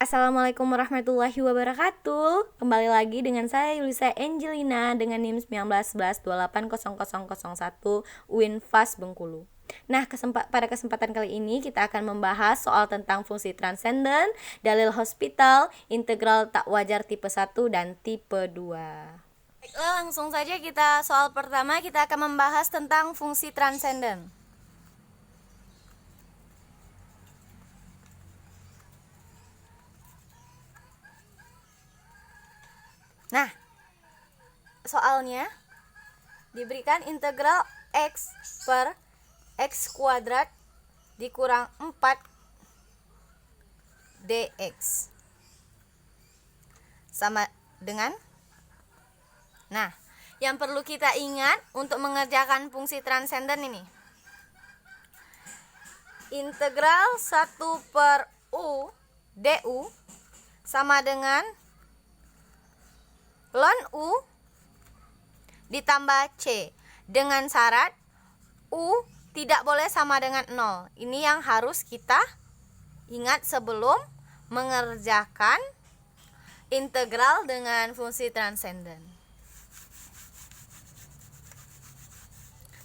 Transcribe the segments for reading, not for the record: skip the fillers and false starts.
Assalamualaikum warahmatullahi wabarakatuh. Kembali lagi dengan saya Yulisa Angelina dengan NIM 1911280001 UIN FAS Bengkulu. Nah, pada kesempatan kali ini kita akan membahas soal tentang fungsi transenden, dalil hospital, integral tak wajar tipe 1 dan tipe 2. Baiklah, langsung saja soal pertama kita akan membahas tentang fungsi transenden. Nah, soalnya diberikan integral x per x kuadrat dikurang 4 dx sama dengan, nah, yang perlu kita ingat untuk mengerjakan fungsi transenden ini, integral 1 per u du sama dengan ln u ditambah c, dengan syarat u tidak boleh sama dengan 0. Ini yang harus kita ingat sebelum mengerjakan integral dengan fungsi transenden.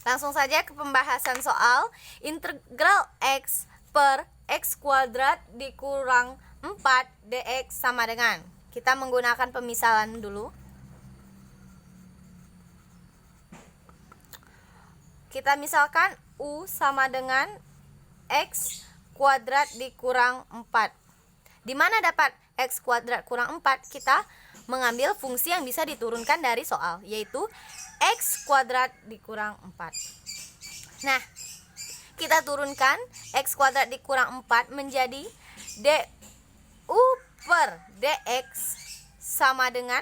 Langsung saja ke pembahasan soal. Integral x per x kuadrat dikurang 4 dx sama dengan, kita menggunakan pemisalan dulu. Kita misalkan u sama dengan x kuadrat dikurang 4. Di mana dapat x kuadrat kurang 4? Kita mengambil fungsi yang bisa diturunkan dari soal, yaitu x kuadrat dikurang 4. Nah, kita turunkan x kuadrat dikurang 4 menjadi du per dx sama dengan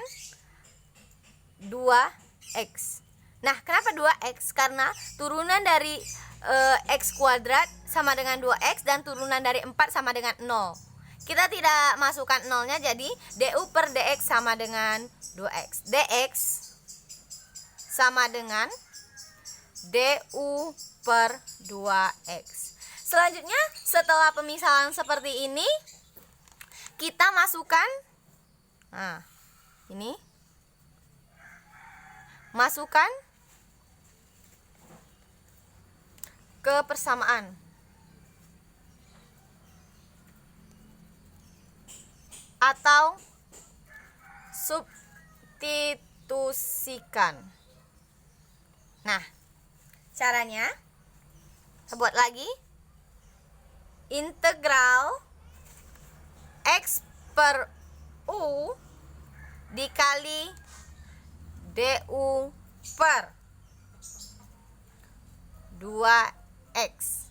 2x. Nah, kenapa 2x? Karena turunan dari x kuadrat sama dengan 2x dan turunan dari 4 sama dengan 0. Kita tidak masukkan 0-nya, jadi du per dx sama dengan 2x. dx sama dengan du per 2x. Selanjutnya, setelah pemisalan seperti ini, kita masukkan, nah, ini masukkan ke persamaan atau substitusikan. Nah, caranya kita buat lagi. Integral x per u dikali du per 2x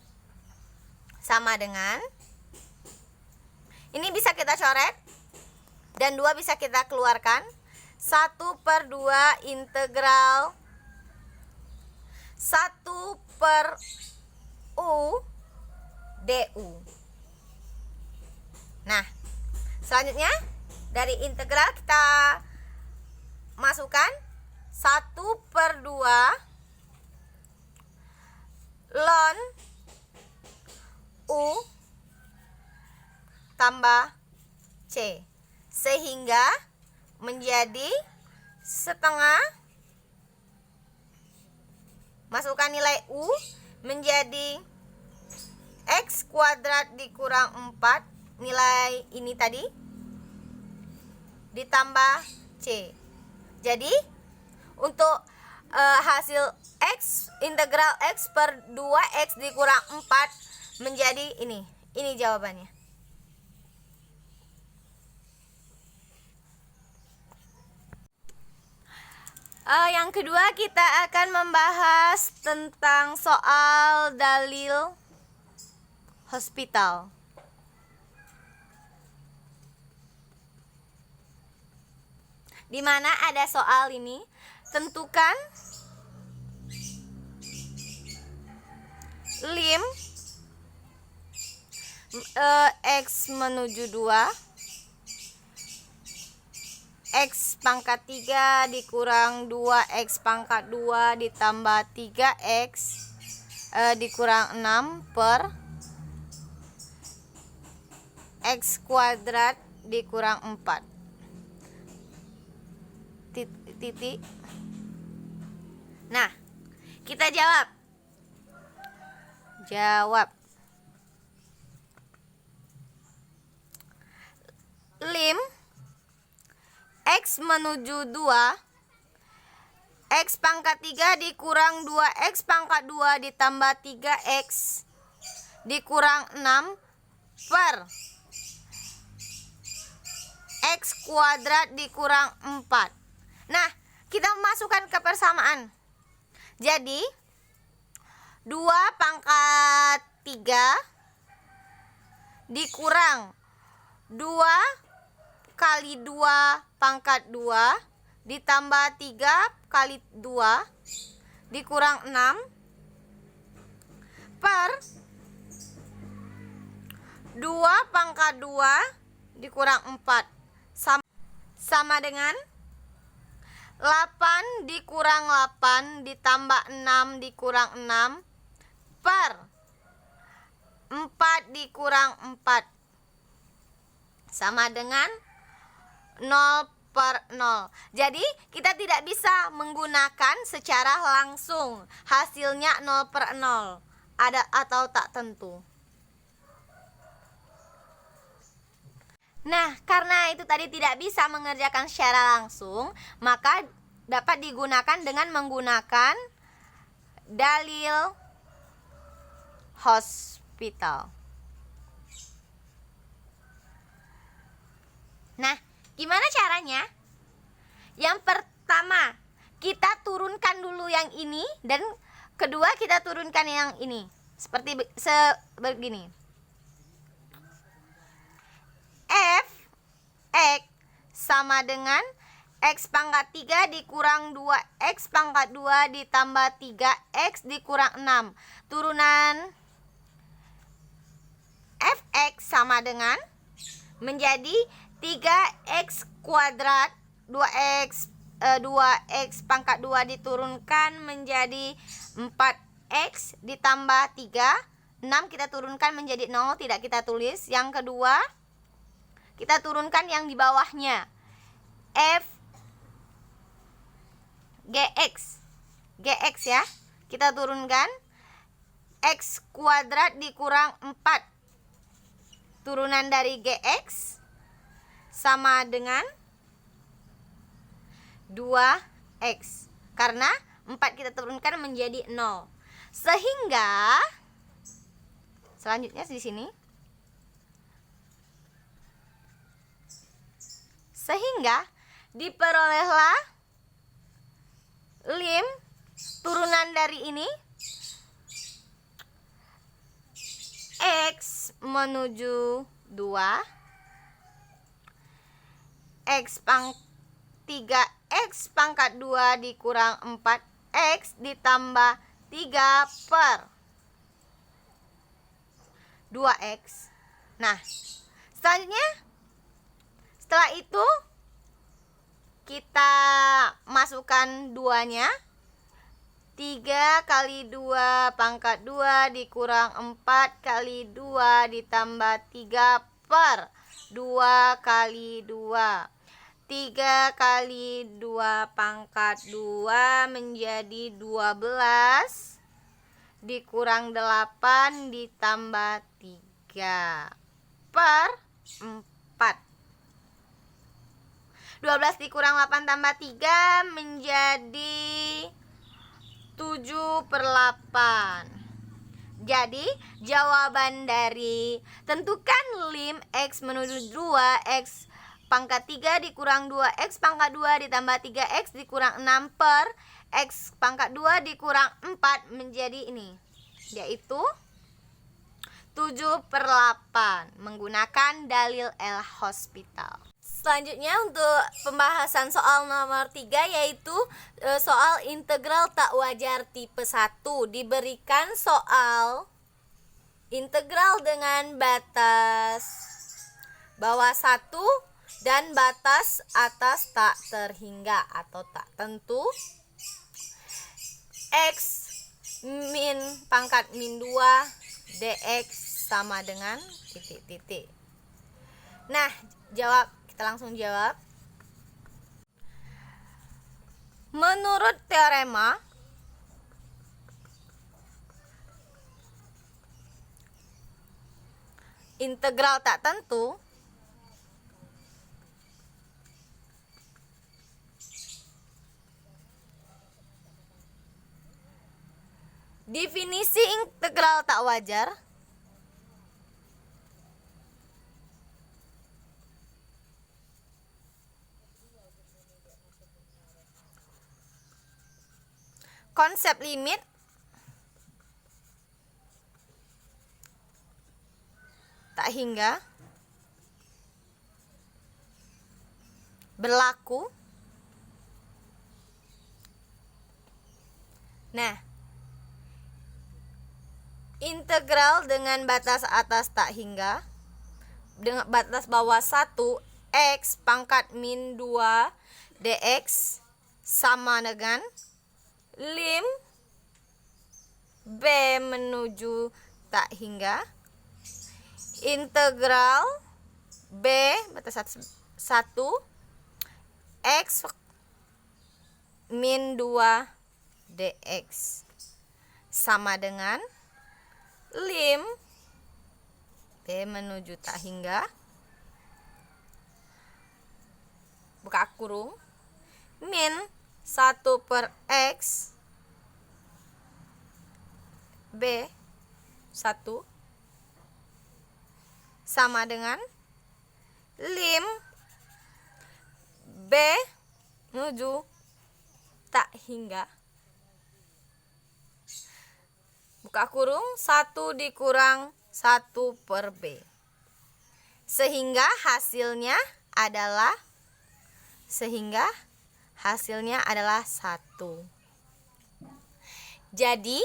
sama dengan, ini bisa kita coret dan 2 bisa kita keluarkan, 1 per 2 integral 1 per u du. Nah, selanjutnya dari integral kita masukkan 1 per 2 ln u tambah c, sehingga menjadi setengah, masukkan nilai u menjadi x kuadrat dikurang 4, nilai ini tadi ditambah c. Jadi untuk hasil x, integral x per 2x dikurang 4 menjadi ini jawabannya. Yang kedua, kita akan membahas tentang soal dalil hospital. Di mana ada soal ini, tentukan lim x menuju 2, x pangkat 3 dikurang 2x pangkat 2 ditambah 3x dikurang 6 per x kuadrat dikurang 4. Titik. Nah, kita jawab. Lim X menuju 2, X pangkat 3 dikurang 2X pangkat 2 ditambah 3X dikurang 6 per X kuadrat dikurang 4. Nah, kita masukkan ke persamaan. Jadi 2 pangkat 3 dikurang 2 kali 2 pangkat 2 ditambah 3 kali 2 dikurang 6 per 2 pangkat 2 dikurang 4 sama dengan 8 dikurang 8 ditambah 6 dikurang 6 per 4 dikurang 4 sama dengan 0 per 0. Jadi kita tidak bisa menggunakan secara langsung. Hasilnya 0 per 0. Ada atau tak tentu. Nah, karena itu tadi tidak bisa mengerjakan secara langsung, maka dapat digunakan dengan menggunakan dalil hospital. Nah, gimana caranya? Yang pertama, kita turunkan dulu yang ini, dan kedua kita turunkan yang ini. Seperti begini. F X sama dengan X pangkat 3 dikurang 2X pangkat 2 ditambah 3X dikurang 6. Turunan Fx sama dengan menjadi 3X kuadrat 2X pangkat 2 diturunkan menjadi 4X ditambah 3. 6 kita turunkan menjadi 0, tidak kita tulis. Yang kedua, kita turunkan yang di bawahnya. F Gx ya. Kita turunkan X kuadrat dikurang 4. Turunan dari Gx sama dengan 2X. Karena 4 kita turunkan menjadi 0. Sehingga selanjutnya di sini. Sehingga diperolehlah lim turunan dari ini X menuju 2, X pangkat 3X pangkat 2 dikurang 4X ditambah 3 per 2X. Nah, selanjutnya setelah itu kita masukkan duanya. 3 kali 2 pangkat 2 dikurang 4 kali 2 ditambah 3 per 2 kali 2. 3 kali 2 pangkat 2 menjadi 12 dikurang 8 ditambah 3 per 4. 12 dikurang 8 tambah 3 menjadi 7 per 8. Jadi jawaban dari tentukan lim X menuju 2, X pangkat 3 dikurang 2X pangkat 2 ditambah 3X dikurang 6 per X pangkat 2 dikurang 4 menjadi ini, yaitu 7 per 8 menggunakan dalil El Hospital. Selanjutnya untuk pembahasan soal nomor 3, yaitu soal integral tak wajar tipe 1. Diberikan soal integral dengan batas bawah 1 dan batas atas tak terhingga atau tak tentu. X min pangkat min 2 dx sama dengan titik-titik. Nah, Jawab, kita langsung jawab. Menurut teorema integral tak tentu definisi integral tak wajar konsep limit tak hingga berlaku. Nah, integral dengan batas atas tak hingga dengan batas bawah 1 x pangkat min 2 dx sama dengan lim b menuju tak hingga integral b batas 1 x min 2 dx sama dengan lim b menuju tak hingga buka kurung min 1 per x b 1 sama dengan lim b menuju tak hingga buka kurung 1 dikurang 1 per b sehingga hasilnya adalah 1. Jadi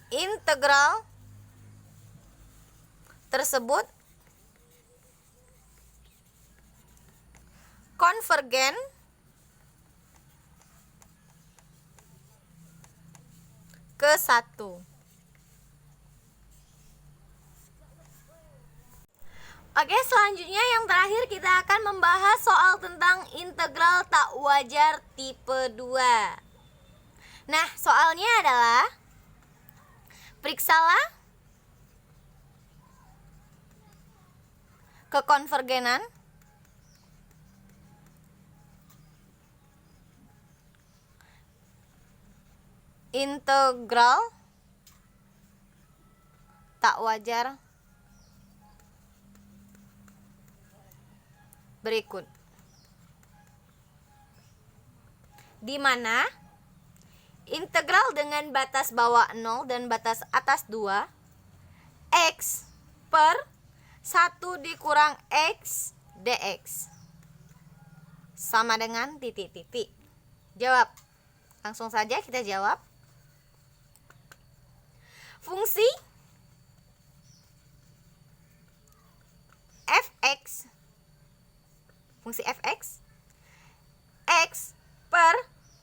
integral tersebut konvergen ke 1. Oke, selanjutnya yang terakhir kita akan membahas soal tentang integral tak wajar tipe 2. Nah, soalnya adalah periksalah kekonvergenan integral tak wajar berikut, di mana integral dengan batas bawah 0 dan batas atas 2 x per 1 dikurang x dx sama dengan titik-titik. Jawab, langsung saja kita jawab. Fungsi fx x per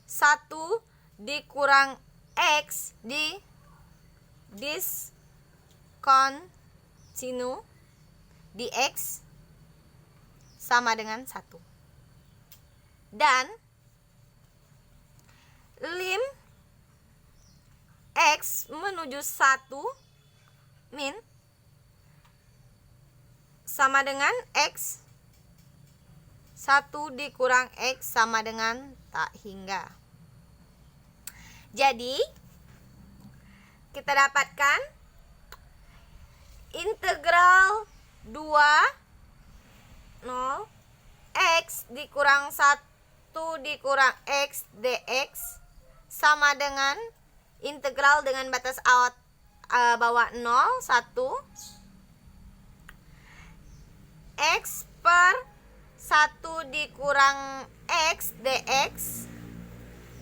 1 dikurang x di diskontinu dx sama dengan 1 dan lim x menuju 1 min sama dengan x 1 dikurang x sama dengan tak hingga. Jadi kita dapatkan integral 2 0 x dikurang 1 dikurang x dx sama dengan integral dengan batas bawah 0 1 x per 1 dikurang x dx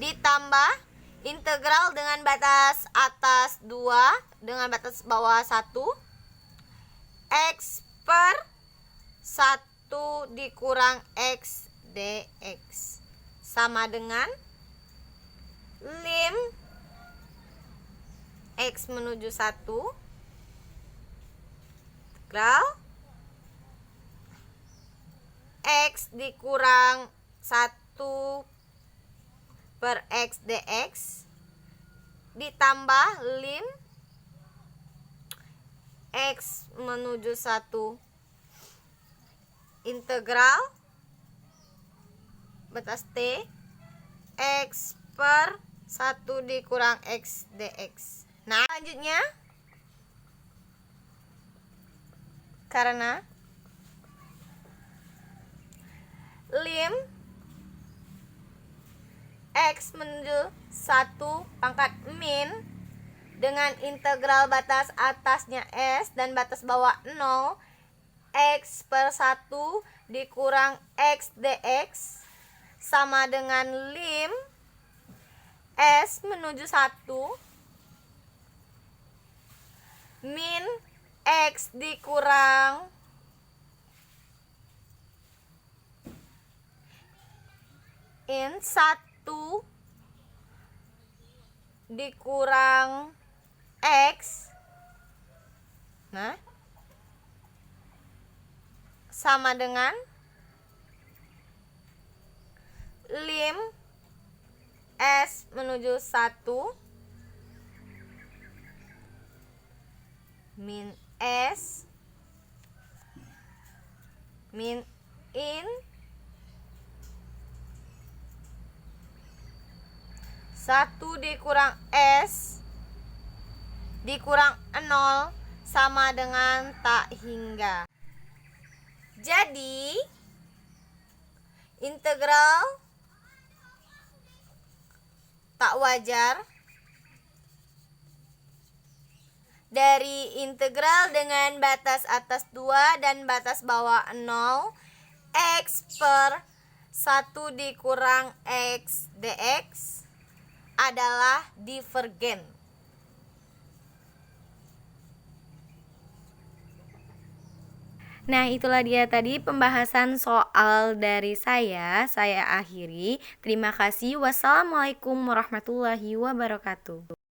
ditambah integral dengan batas atas 2 dengan batas bawah 1 x per 1 dikurang x dx sama dengan lim x menuju 1 integral X dikurang 1 per X dx ditambah lim X menuju 1 integral batas T X per 1 dikurang X dx. Nah, selanjutnya karena lim X menuju 1 pangkat min dengan integral batas atasnya S dan batas bawah 0 X per 1 dikurang X dx sama dengan lim S menuju 1 min X dikurang in 1 dikurang X, nah, sama dengan lim S menuju 1 min S min in 1 dikurang S dikurang 0 sama dengan tak hingga. Jadi integral tak wajar dari integral dengan batas atas 2 dan batas bawah 0 X per 1 dikurang X dx adalah divergen. Nah, itulah dia tadi pembahasan soal dari saya akhiri. Terima kasih. Wassalamualaikum warahmatullahi wabarakatuh.